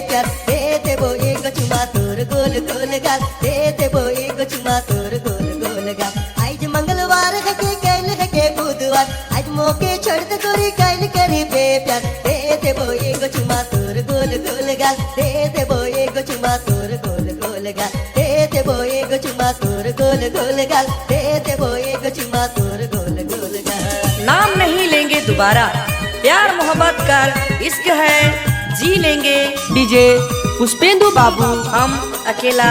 प्यार दे देबो एगो चुमा तोर गोल गोल गाल दे देबो एगो चुमा तोर गोल गोल गाल आज मंगलवार है के कैल है के बुधवार आज मौके छोड़ दे गोरी कैल करी बे प्यार दे देबो एगो चुमा तोर गोल गोल गाल दे देबो एगो चुमा तोर गोल गोल गाल दे देबो एगो चुमा तोर गोल गोल गाल दे देबो एगो चुमा तोर गोल गोल गाल। नाम नहीं लेंगे दोबारा, प्यार मोहब्बत कर इश्क है जी लेंगे। डीजे पुष्पेंदु बाबू हम अकेला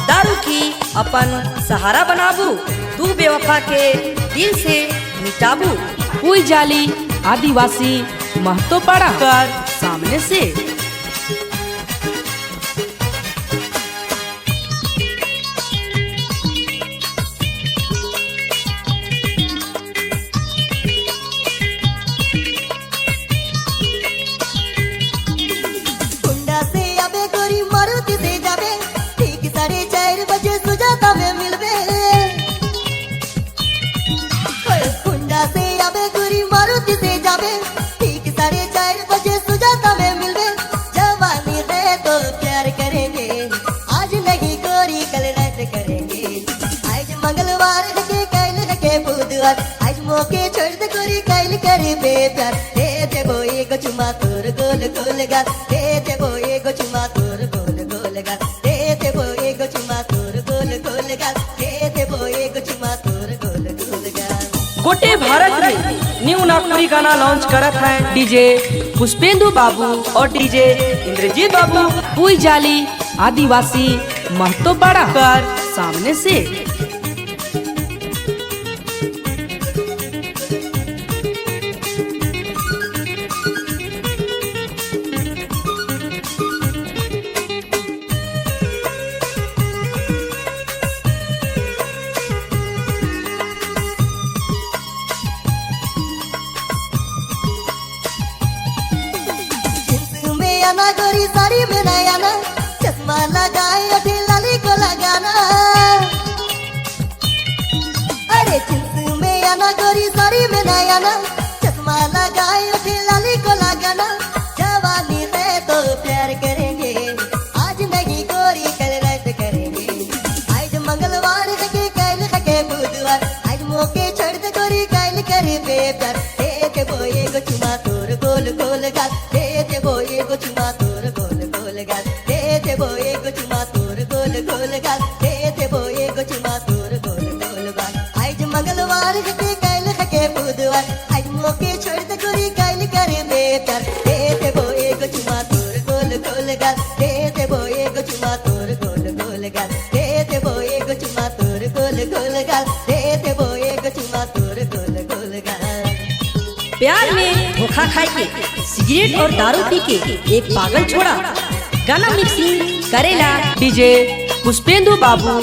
दारू की अपन सहारा बनाबू, तू बेवफा के दिल से मिटाबू। पुई जाली आदिवासी महतो पाड़ा कर सामने से। कुंडा से आबे गोरी मारुति से जाबे ठीक 4:30 बजे सुजाता में मिलबे। कुंडा से आबे गोरी मारुति से जाबे ठीक 4:30 बजे सुजाता में मिलबे। जवानी है तो प्यार करेंगे आज नहीं गोरी कल रात करेंगे। आज मंगलवार है के कैल है के बुधवार आज मौके छोड़ दे गोरी कैल करी बे प्यार दे देबो एगो चुमा तोर गोल गोल गाल दे देबो एगो चुमा तोर गोल गोल गाल दे देबो एगो चुमा तोर गोल गोल गाल दे देबो एगो चुमा तोर गोल गोल गाल। गोटे भारत में न्यू नागपुरी गाना लॉन्च करत है डीजे पुष्पेंदु बाबू और डीजे इंद्रजीत बाबू। पुई जाली आदिवासी महतो पाड़ा कर सामने से। जींस में आना गोरी साड़ी में नहीं आना चश्मा लगाए अठे लाली को लगाना। अरे जींस में आना गोरी साड़ी में नहीं आना चश्मा लगाए अठे लाली को लगाना। जवानी है तो प्यार करेंगे आज नहीं गोरी कल रात करेंगे। आज मंगलवार है के कैल है के बुधवार आज मौके छोड़ दे गोरी कैल करी बे प्यार दे देबो एगो चुमा तोर गोल गोल गाल दे देबो एगो चुमा तोर गोल गोल गाल दे देबो एगो चुमा तोर गोल गोल गाल दे देबो एगो चुमा तोर गोल गोल गाल। आज मंगलवार है के कैल है के बुधवार आज मौके छोड़ दे गोरी कैल करे बे प्यार दे देबो एगो चुमा तोर गोल गोल गाल दे देबो एगो चुमा तोर गोल गोल गाल दे देबो एगो चुमा तोर गोल गोल गाल दे देबो एगो चुमा तोर गोल गोल गाल। प्यार में धोखा खाए के सिगरेट और दारू पी के एक पागल छोड़ा। गाना मिक्सिंग करेला डीजे पुष्पेंदु बाबू